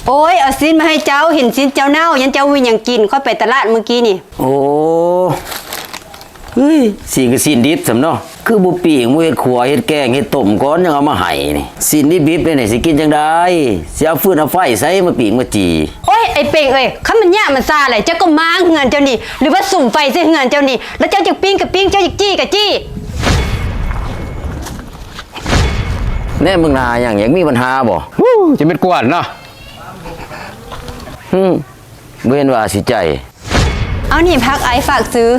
โอ้ยเอาซิ้นมาให้เจ้าเห็นซิ้นเจ้าเน่ายันเจ้าวิ่งอย่างกินค่อยไปตลาดเมื่อกี้นี่โอ้เฮ้ยสิก็สินดิบสำเนาะคือบุปีกมูเฮ็ดขัวเฮ็ดแกงเฮ็ดต้มก้อนยังเอามาให้นี่สินดิบๆนี่สิกินจังได้สิเอาฟืนเอาไฟใส่มาปีกมาจีโอ้ยไอ้เป่งเอ้ยคันมันยากมันซาอะไรเจ้าก็ม้างเงินเจ้านี่หรือว่าสุ่มไฟใส่เงินเจ้านี่แล้วเจ้าจะปิ้งกับปิ้งเจ้าจะจี้กับจี้แน่มึงนาอย่างมีปัญหาบ่จะเป็นกวนเนาะบ่เห็นว่าสิใจเอานี่พักไอ้ฝากซื้อ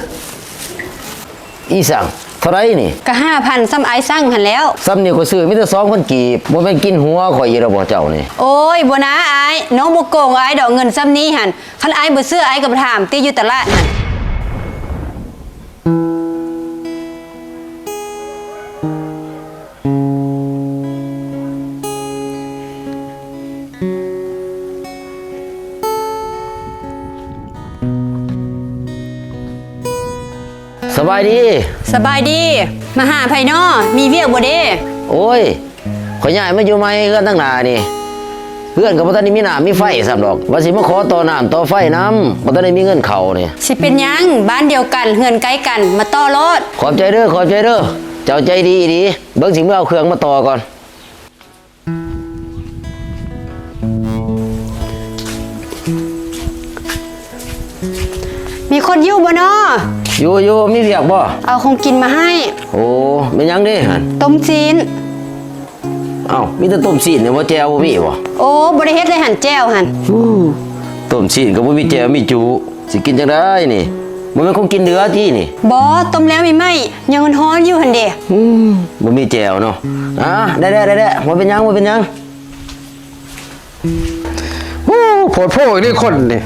อีสั่งเท่าไรนี่ก็5,000ซ้ำไอ้สั่งหันแล้วซ้ำนี่ก็ซื้อมีแต่2,000กีบบ่แม่นกินหัวข่อยอีแล้วบ่เจ้านี่โอ้ยบ่นะไอ้น้องบ่โกงไอ้ดอกเงินซ้ำนี้หันคันไอ้บ่ซื้อไอ้ก็บ่ถามติอยู่ตลาดหันสบายดีมาหาไผน้อมีเวียกบ่เด้โอ้ยข่อยย้ายมาอยู่ใหม่เฮือนตั้งหน้านี่เฮือนก็บ่ทันได้มีน้ำมีไฟซ้ำดอกว่าสิมาขอต่อน้ำต่อไฟน้ำบ่ทันได้มีเงินเข้านี่สิเป็นหยังบ้านเดียวกันเฮือนใกล้กันมาต่อรถขอบใจเด้อเจ้าใจดีดีเบิ่งสิมื้อเอาเครื่องมาต่อก่อนมีคนอยู่บ่น้ออยู่มีเวียกบ่เอาของกินมาให้โอ้เป็นหยังเด้หั่นต้มจีนอ้าวมีแต่ต้มซีนเนี่ยบ่แจ่วบ่มีบ่โอ้บ่ได้เฮ็ดเลยหั่นแจ่วหั่นต้มซีนก็บ่มีแจ่วมีจุสิกินจังได๋นี่บ่แม่นคงกินเนื้อที่นี่บ่ต้มแล้วมีไหมยังร้อนอยู่หั่นเด้บ่มีแจ่วเนาะได้บ่เป็นหยังโผดโผนี่คนนี่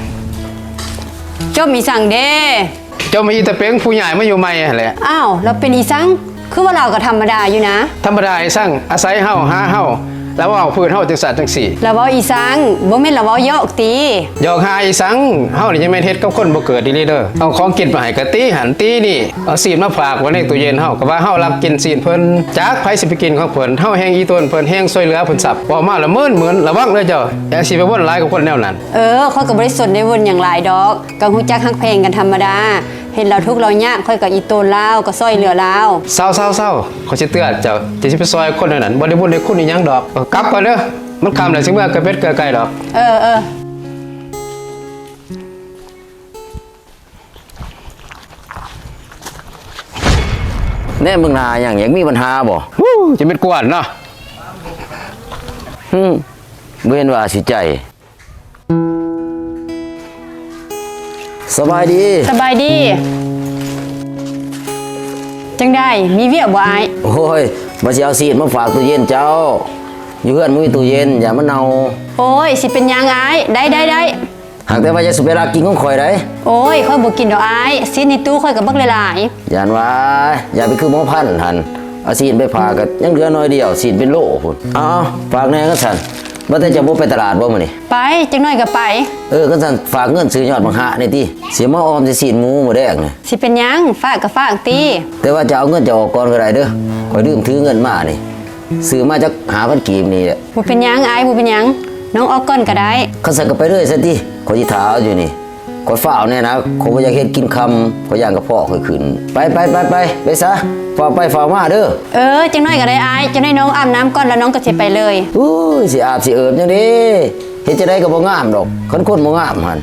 เจ้ามีสั่งเด้เจ้ามีแต่เป็นผู้ใหญ่มาอยู่ใหม่แหละอ้าวเราเป็นอีสังคือว่าเราก็ธรรมดาอยู่นะธรรมดาไอ้สั่งอาศัยเฮาหาเฮาแล้วว่าพื้นเฮาจังสัตว์จังสี่เราเว้าอีสังบ่แม่นเราเว้ายอกตียอกหาอีสังเฮานี่ยังแม่นเฮ็ดกับคนบ่เกิดดีเด้อเอาของกินมาให้กะตีหันตีนี่เอาซีนมาฝากไว้ในตู้เย็นเฮาก็ว่าเฮารักกินซีนเพิ่นจักไผสิไปกินของเพิ่นเฮาแฮงอีต้นเพิ่นแฮงช่วยเหลือเพิ่นสับบ่มาละเหมือนระวังเด้อเจ้าอย่าสิไปวนหลายกับคนแนวนั้นข้อยก็บ่ได้สนในวนอย่างหลายดอกก็ฮู้จักฮักแพงกันธรรมดาเห็นเราทุกเรายากค่อยกับอีโตนลาวก็ช่วยเหลือลาวเศร้าขอสิเตือนเจ้าจะสิไปซอยคนนั้นบ่ได้บุญได้คุณอีหยังดอกกลับก่อนเด้อมันคำแล้วสิเมื่อกระเป็ดเกลือไก่ดอกแน่มึงนาอย่างมีปัญหาบ่จะเป็นกวนเนาะบ่เห็นว่าสิใจสบายดีจังได้มีเวียกบ่อ้ายโอ้ยมาสิเอาซีดมาฝากตู้เย็นเจ้าอยู่เฮือนมึงมีตู้เย็นอย่ามันเน่าโอ้ยสิเป็นยังอ้ายได้หากแต่ว่าจะสุเวลากินของข่อยได้โอ้ยค่อยบ่กินดอกอ้ายซีดในตู้ค่อยก็บักหลายๆอย่าไปคือหมอพันหั่นเอาซีดไปฝากก็ยังเหลือน้อยเดียวซีดเป็นโลพุ่นฝากแน่ก็ซั่นบ่แต่จะบ่ไปตลาดบ่มื้อนี้ไปจังน้อยก็ไปก็ซั่นฝากเงินซื้อยอดบังหะนี่ติสิมาออมสิซีดหมูมื้อแรกนี่สิเป็นหยังฝากก็ฝากติแต่ว่าจะเอาเงินจะออกก่อนก็ได้เด้อข่อยลืมถือเงินมานี่ซื้อมาจัก5,000กีบนี่แหละบ่เป็นหยังอ้ายบ่เป็นหยังน้องออกก่อนก็ได้คันซั่นก็ไปเรื่อยซะติข่อยสิถาเอาอยู่นี่ข่อยฟ้าวแน่นะข่อยบ่อยากเฮ็ดกินคำข่อยย่านกระเพาะข่อยขึ้นไปซะฟ้าวไปฟ้าวมาเด้อจังน้อยก็ได้อ้ายจังน้อยน้องอาบน้ำก่อนแล้วน้องก็สิไปเลยสิอาบสิเอิบจังได๋เฮ็ดจังได๋ก็บ่งามดอกคันคนบ่งามหั่น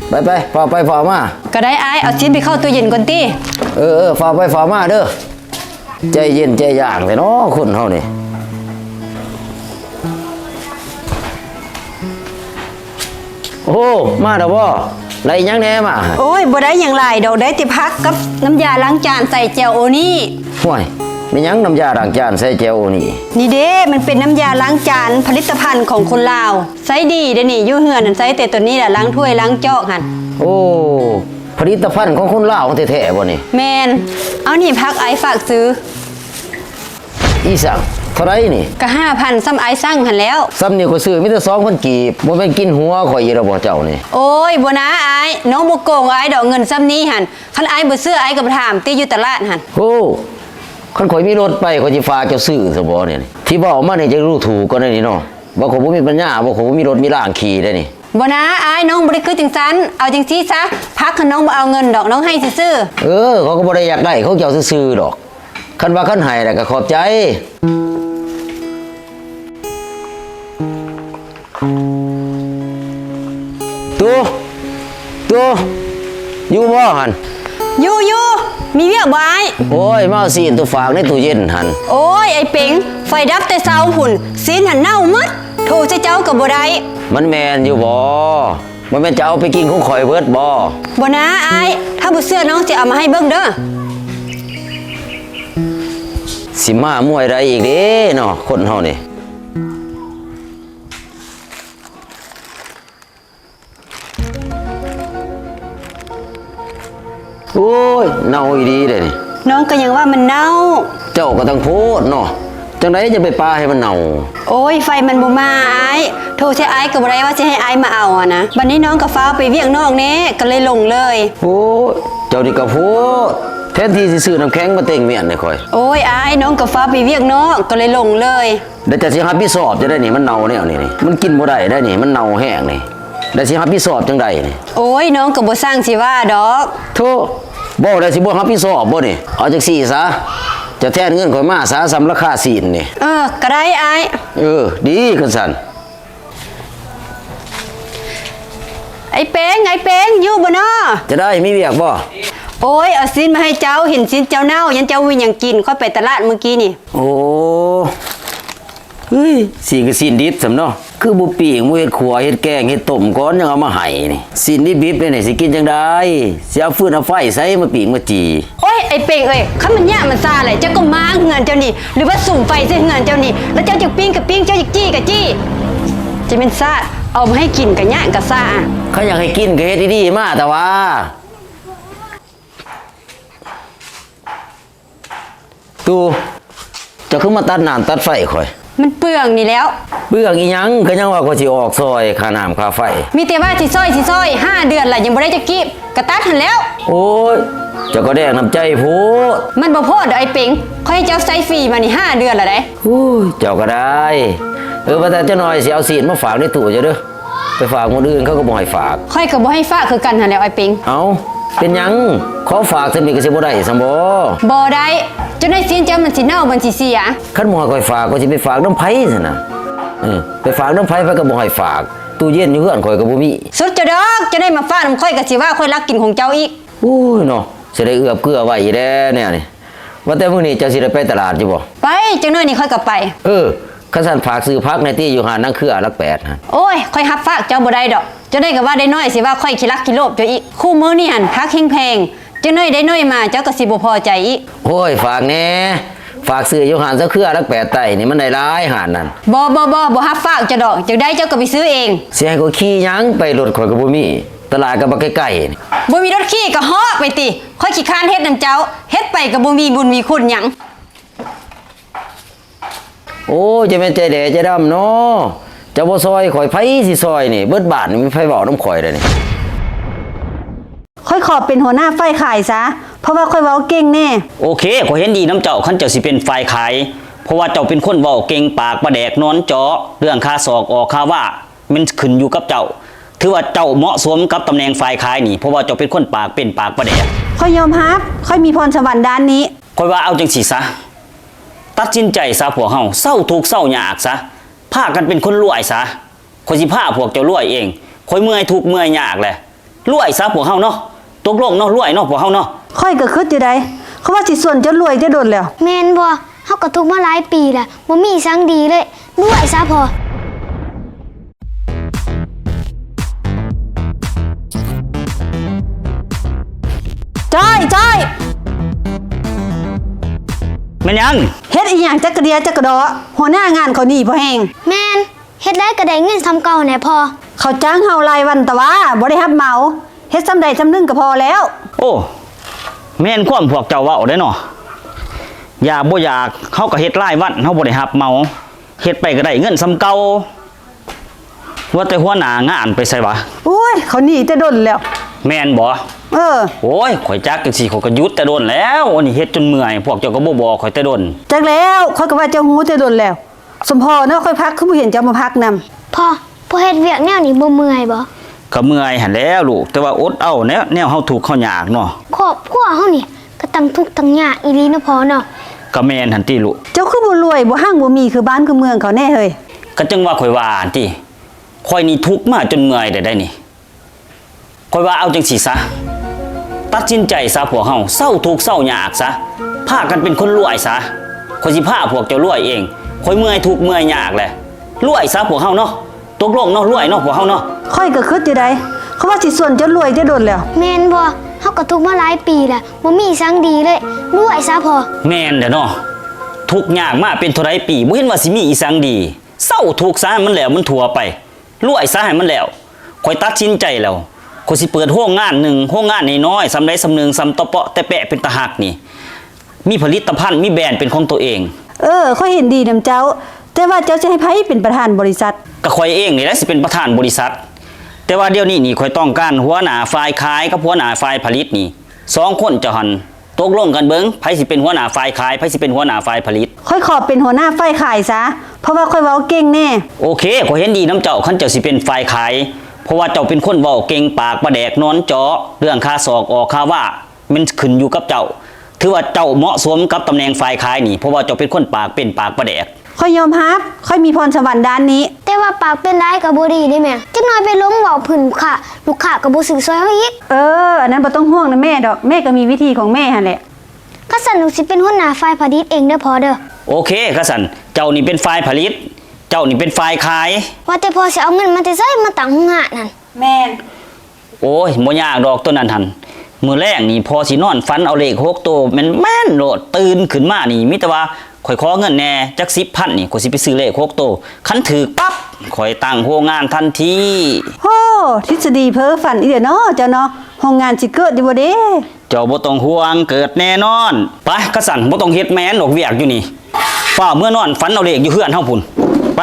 ไปฟ้าวไปฟ้าวมาก็ได้อ้ายเอาชิ้นไปเข้าตู้เย็นก่อนติฟ้าวไปฟ้าวมาเด้อใจเย็นใจย่างแต่เนาะคนเฮานี่โอ้มาดอกบ่ไรยังแน่มาโอ้ยบ่ได้อย่างไรดอกได้ติพักกับน้ำยาล้างจานใส่แจวโอนี่ห่วยมียังน้ำยาล้างจานใส่แจวโอนี่นี่เด้มันเป็นน้ำยาล้างจานผลิตภัณฑ์ของคนลาวใช้ดีเด้นี่อยู่เฮือนนั่นใช้แต่ตัวนี้แหละล้างถ้วยล้างจอกหั่นโอ้ผลิตภัณฑ์ของคนลาวแท้ๆบ่นี่แม่นเอานี่พักไอ้ฝากซื้ออีสั่งเท่าไรนี่ก็5,000ซ้ำไอ้สั่งหันแล้วซ้ำนี่ก็ซื้อมีแต่2,000กีบบ่แม่นกินหัวข่อยอีแล้วบ่เจ้านี่โอ้ยบ่นะไอ้น้องบ่โกงไอ้ดอกเงินซ้ำนี้หั่นคันไอ้บ่ซื้อไอ้ก็บ่ถามติอยู่ตลาดหั่นโอ้คันข่อยมีรถไปข่อยสิฝากเจ้าซื้อซะบ่เนี่ยที่บอกมานี่จะรู้ถูกก็ได้นี่เนาะ บ่ขอยบ่มีปัญญาบ่ขอยบ่มีรถมีล่างขี่ได้นี่ บ่นะอายน้องบ่ได้คือจังซั้นเอาจังซี่ซะพักคันน้องบ่เอาเงินดอกน้องให้ซื่อ เขาก็บ่ได้อยากได้เขาเจ้าซื่อๆดอกคันว่าคันให้แล้วก็ขอบใจตัวอยู่บ่หั่น ๆอยู่มีเวียกบ่อาย โอ้ยมาเอาซีนตัวฝากในตู้เย็นหั่น โอ้ยไอ้เป็งไฟดับแต่เช้าหุ่นซีนหันเน่าหมดโทรใส่เจ้าก็บ่ได้ มันแม่นอยู่บ่มันแม่นจะเอาไปกินของข่อยเบิดบ่ บ่นะอายถ้าบ่เชื่อน้องสิเอามาให้เบิ่งเด้อ สิมามวยใดอีกเด้เนาะคนเฮานี่โอ้ยเน่าอีดีเลยนี่ น้องก็ยังว่ามันเน่า เจ้าก็ต้องโพดเนาะจังไดจะไปปาให้มันเน่า โอ้ยไฟมันบ่มาอายโทรใส่อายก็บ่ได้ว่าสิให้อายมาเอาอะนะบัดนี้น้องก็ฟ้าวไปเวียงนอกแน่ก็เลยลงเลย โอ้ยเจ้านี่ก็โพดแทนที่สิซื้อน้ำแข็งมาเต็งเมียนให้ข่อย โอ้ยอายน้องก็ฟ้าวไปเวียงนอกก็เลยลงเลย ได้จะสิรับผิดชอบจะได้นี่มันเน่าแนวนี่มันกินบ่ได้ได้นี่มันเน่าแห้งนี่ได้สิรับผิดชอบจังไดนี่ โอ้ยน้องก็บ่สร้างสิว่าดอก โธ่บ่ได้สิบ่รับผิดชอบบ่นี่เอาจังซี่ซะจะแทนเงินข่อยมาซะสำราคาศีลนี่ ก็ได้อาย ดีคันซั่น ไอ้เป็งอยู่บ่น้อ จะได้มีเวียกบ่ โอ้ยเอาซินมาให้เจ้าเห็นซินเจ้าเน่ายันเจ้ามีหยังกินค่อยไปตลาดเมื่อกี้นี่ โอ้เฮ้ยสิคือศีลดิบสำเนาะคือบ่ปิ้งบ่เฮ็ดขัวเฮ็ดแกงเฮ็ดต้มก่อนยังเอามาให้นี่ศีลดิบๆนี่สิกินจังได๋สิเอาฟืนเอาไฟใส่มาปิ้งมาจี โอ้ยไอ้เป็งเอ้ยคันมันยากมันซาเลยเจ้าก็มาเฮือนเจ้านี่หรือว่าสุ่มไฟใส่เฮือนเจ้านี่แล้วเจ้าจะปิ้งกับปิ้งเจ้าจะจี้กับจี้จะเป็นซาดเอามาให้กินกับย่างกับซา เขาอยากให้กินก็เฮ็ดดีๆมาแต่ว่าตูเจะขึ้นมาตัดน้ำตัดไฟข่อย มันเปลืองนี่แล้ว เบื่องอีหยังก็ยังว่าก็สิออกซอยค่าน้ำค่าไฟ มีแต่ว่าสิซอย5 เดือนละยังบ่ได้จะกีบกระตัดหันแล้ว โอ้ยเจ้าก็แดกน้ำใจโพด มันบ่พอดอกไอ้เป็งค่อยให้เจ้าใช้ฟรีมานี่5 เดือนละได้ โอ้ยเจ้าก็ได้ว่าแต่เจ้าหน่อยสิเอาศีลมาฝากในตู้เจ้าเด้อไปฝากคนอื่นเขาก็บ่ให้ฝาก ค่อยก็บ่ให้ฝากคือกันหันแล้วไอ้เป็ง เอาเป็นหยังขอฝากสมิก็สิบ่ได้ซั่นบ่ บ่ได้เจ้าได้สินเจ้ามันสิเน่ามันสิเสีย คันบ่ให้ข่อยฝากก็สิไปฝากน้ำไผซั่นน่ะไปฝากน้ำไผก็บ่ให้ฝากตู้เย็นอยู่เฮือนข่อยก็บ่มี สุดจะดอกจะได้มาฟาดน้ำค่อยก็สิว่าค่อยรักกินของเจ้าอีก โอ้ยเนาะสิได้เอื้อเกื้อไว้อีแด้เนี่ยนี่ว่าแต่มื้อนี้เจ้าสิได้ไปตลาดอยู่บ่ ไปจังน้อยนี่ค่อยก็ไป คันซั่นฝากซื้อผักในที่อยู่หาดนางเครือหลัก8หั่น โอ้ยค่อยรับฝากเจ้าบ่ได้ดอกเจ้าได้ก็ว่าได้น้อยสิว่าค่อยขี้รักขี้โลภเจ้าอีกคู่มื้อนี่หั่นพักแพงๆจังน้อยได้น้อยมาเจ้าก็สิบ่พอใจอีก โอ้ยฝากแหน่ฝากซื้ออยู่หาดซะเครือหลัก8ไต้นี่มันได้หลายหาดนั่น บ่รับฝากเจ้าดอกเจ้าได้เจ้าก็ไปซื้อเอง สิให้ก็ขี่หยังไปรถข่อยก็บ่มีตลาดก็บ่ใกล้ๆนี่ บ่มีรถขี่ก็ฮอกไปติค่อยขี้คร้านเฮ็ดนำเจ้าเฮ็ดไปก็บ่มีบุญมีคุณหยัง โอ้จะแม่นใจแดใจดำเนาะเจ้าบ่ซอยข่อยไผสิซอยนี่เบิดบาทนี่มีไผเว้านำข่อยได้นี่ ค่อยขอเป็นหัวหน้าฝ่ายขายซะเพราะว่าค่อยเว้าเก่งแน่ โอเคขอยเห็นดีน้ำเจ้าคันเจ้าสิเป็นฝ่ายขาย เพราะว่าเจ้าเป็นคนเว้าเก่งปากประแดกนอนเจาะเรื่องค่าศอกออกค่าว่ามันขึ้นอยู่กับเจ้า ถือว่าเจ้าเหมาะสมกับตำแหน่งฝ่ายขายนี่เพราะว่าเจ้าเป็นคนปากเป็นปากประแดก ค่อยยอมรับค่อยมีพรสวรรค์ด้านนี้ คอยว่าเอาจังสิซะตัดสินใจซะพวกเฮาเศร้าทุกข์เศร้ายากซะพากันเป็นคนรวยซะคอยสิพาพวกเจ้ารวยเองคอยเมื่อยทุกข์เมื่อยยากแหละรวยซะพวกเฮาเนาะตกลงเนาะรวยเนาะพวกเฮาเนาะ ค่อยก็คิดอยู่ได้เขาว่าสิส่วนจะรวยจะโดนแล้ว แม่นบ่เฮาก็ทุกข์มาหลายปีแล้วบ่มีสังดีเลยด้วยซะพอ จ้อย แม่นยัง เฮ็ดอีหยังจักกระเดียจักกระดอหัวหน้างานเขานี่บ่แฮง แม่นเฮ็ดแล้วก็ได้เงินทำเก่าแน่พอ เขาจ้างเฮารายวันแต่ว่าบ่ได้รับเหมาเฮ็ดซ้ำใดซ้ำหนึงก็พอแล้ว โอ้แม่นความพวกเจ้าเว้าได้เนาะอยากบ่อยากเฮาก็เฮ็ดรายวันเฮาบ่ได้รับเหมาเฮ็ดไปก็ได้เงินซ้ำเก่าว่าแต่หัวหน้างานไปไสวะ โอ้ยเขาหนีแต่ดนแล้ว แม่นบ่ โอ้ยข่อยจักจังซี่ข่อยก็หยุดแต่โดนแล้วอันนี้เฮ็ดจนเมื่อยพวกเจ้าก็บ่บอกข่อยแต่โดน จักแล้วเขาก็ว่าเจ้าฮู้แต่ดนแล้ว สมพอเนาะค่อยพักคือบ่เห็นเจ้ามาพักนำพอเฮ็ดเวียกแนวนี้บ่เมื่อยบ่ ก็เมื่อยหันแหล้วลูกแต่ว่าอดเอาแนวเฮาถูกข์เฮายากเนาะ ครอบครัวเฮานี่ก็ตั้งทุกข์ตั้งยากอีหลีเนาะพ่อเนาะ ก็แม่นหันติลูก เจ้าคือบ่รวยบ่ห้างบ่มีคือบ้านคือเมืองเขาแน่เฮ้ย ก็จังว่าข่อยว่าหั่นติข่อยนี่ทุกข์มาจนเมื่อยได้นี่ข่อยว่าเอาจังสิซะตัดสินใจซะพวกเฮาเศร้าทุกข์เศร้ายากซะพากันเป็นคนรวยซะข่อยสิพาพวกเจ้ารวยเองข่อยเมื่อยทุกข์เมื่อยยากแหละรวยซะพวกเฮาเนาะตกลงเนาะรวยเนาะพวกเฮาเนาะ ค่อยก็คิดอยู่ได้เขาว่าสิส่วนเจ้ารวยจะโดนแล้ว แม่นบ่เฮาก็ทุกข์มาหลายปีแล้วบ่มีสังดีเลยรวยซะพ่อ แม่นเด้อเนาะทุกข์ยากมาเป็นเท่าไรปีบ่เห็นว่าสิมีอีสังดีเศร้าทุกข์ซะให้มันแล้วมันทั่วไปรวยซะให้มันแล้วข่อยตัดสินใจแล้วข่อยสิเปิดโรงงานหนึ่งโรงงานน้อยๆสำใดสำหนึงสำตะเปาะแต่แปะเป็นตะหักนี่มีผลิตภัณฑ์มีแบรนด์เป็นของตัวเอง ค่อยเห็นดีนำเจ้า แต่ว่าเจ้าจะให้ไผเป็นประธานบริษัท ก็ข่อยเองนี่แหละสิเป็นประธานบริษัท แต่ว่าเดี๋ยวนี้นี่ข่อยต้องการหัวหน้าฝ่ายขายกับหัวหน้าฝ่ายผลิตนี่สองคนเจ้าหันตกลงกันเบิ่งไผสิเป็นหัวหน้าฝ่ายขายไผสิเป็นหัวหน้าฝ่ายผลิต ค่อยขอเป็นหัวหน้าฝ่ายขายซะ เพราะว่าค่อยเว้าเก่งแน่ โอเคข่อยเห็นดีน้ำเจ้าคันเจ้าสิเป็นฝ่ายขายเพราะว่าเจ้าเป็นคนเว้าเก่งปากประแดกนอนเจาะเรื่องค่าศอกออกค่าว่ามันขึ้นอยู่กับเจ้าถือว่าเจ้าเหมาะสมกับตำแหน่งฝ่ายขายนี่เพราะว่าเจ้าเป็นคนปากเป็นปากประแดก ค่อยยอมรับค่อยมีพรสวรรค์ด้านนี้ แต่ว่าปากเป็นร้ายก็บ่ดีเด้แม่จักหน่อยไปล้มเว้าพื้นค่ะลูกค้าก็บ่ซื้อซอยเฮาอีก อันนั้นบ่ต้องห่วงนะแม่ดอก แม่ก็มีวิธีของแม่หั่นแหละ ก็สั่นหนูสิเป็นหัวหน้าฝ่ายผลิตเองเด้อพ่อเด้อ โอเคก็สันเจ้านี่เป็นฝ่ายผลิต เจ้านี่เป็นฝ่ายขาย ว่าแต่พ่อสิเอาเงินมาแต่ไสมาตั้งโรงงานนั่น แม่น โอ้ยบ่ยากดอกตัวนั้นหันมื้อแรกนี่พอสินอนฝันเอาเลข6ตัวแม่นๆโลดตื่นขึ้นมานี่มีแต่ว่าข่อยขอเงินแหน่จัก10,000นี่ข่อยสิไปซื้อเลข6ตัวคันถือปั๊บข่อยตั้งโรงงานทันที โอ้ทฤษฎีเพ้อฝันอีเด้อเนาะเจ้าเนาะโรงงานสิเกิดอยู่บ่เด้ เจ้าบ่ต้องห่วงเกิดแน่นอนไปกระสันบ่ต้องเฮ็ดแม่นดอกเวียกอยู่นี่ฟ้าเมื่อนอนฝันเอาเลขอยู่เฮือนเฮาพุ่นไป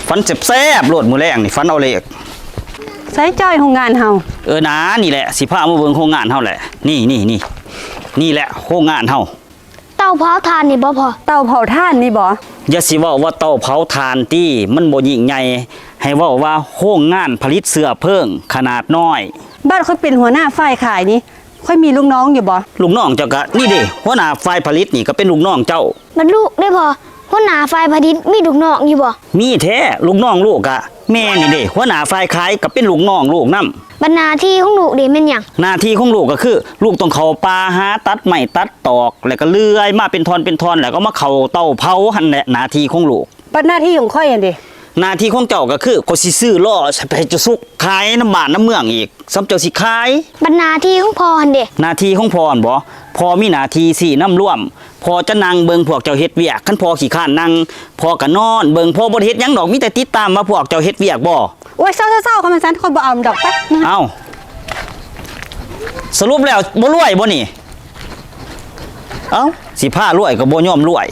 ฝันแซ่บๆโลดมื้อแรงนี่ฝันเอาเลข ใช้จ้อยโรงงานเฮา นะนี่แหละสิพามาเบิ่งโรงงานเฮาแหละนี่แหละโรงงานเฮา เตาเผาถ่านนี่บ่พ่อ เตาเผาถ่านนี่บ่ อย่าสิเว้าว่าเตาเผาถ่านติมันบ่ยิ่งใหญ่ให้เว้าว่าโรงงานผลิตเสื้อเพิ่งขนาดน้อย บ้านค่อยเป็นหัวหน้าฝ่ายขายนี่ค่อยมีลูกน้องอยู่บ่ ลูกน้องเจ้าก็นี่เด้หัวหน้าฝ่ายผลิตนี่ก็เป็นลูกน้องเจ้า มันลูกได้พ่อหัวหน้าฝ่ายผลิตมีลูกน้องอยู่บ่ มีแท้ลูกน้องลูกอะแม่นี่เด้หัวหน้าฝ่ายขายก็เป็นลูกน้องลูกนำ บรรณาที่ของลูกนี่แม่นหยัง หน้าที่ของลูกก็คือ ลูกต้องเข้าป่าหาตัดไม้ตัดตอกแล้วก็เลื่อยมาเป็นท่อนแล้วก็มาเข้าเตาเผาหั่นแหละหน้าที่ของลูก ปัดหน้าที่ของค่อยอันเด้ หน้าที่ของเจ้าก็คือก็สิซื้อล้อไปให้เจะสุกขายน้ำบ้านน้ำเมืองอีกสำเจ้าสิขาย บรรณาที่ของพ่อหั่นเด้ หน้าที่ของพ่อหั่นบ่พ่อมีหน้าที่สิน้ำร่วมพ่อจะนั่งเบิ่งพวกเจ้าเฮ็ดเวียกคันพ่อขี้ข้านนั่งพ่อก็นอนเบิ่งพ่อบ่ได้เฮ็ดหยังดอกมีแต่ติดตามว่าพวกเจ้าเฮ็ดเวียกบ่ โอ้ยเศร้าๆๆคำมันซันค่อยบ่เอาดอกไป เอ้าสรุปแล้วบ่รวยบ่นี่เอ้าสิพารวยก็บ่ยอมรวย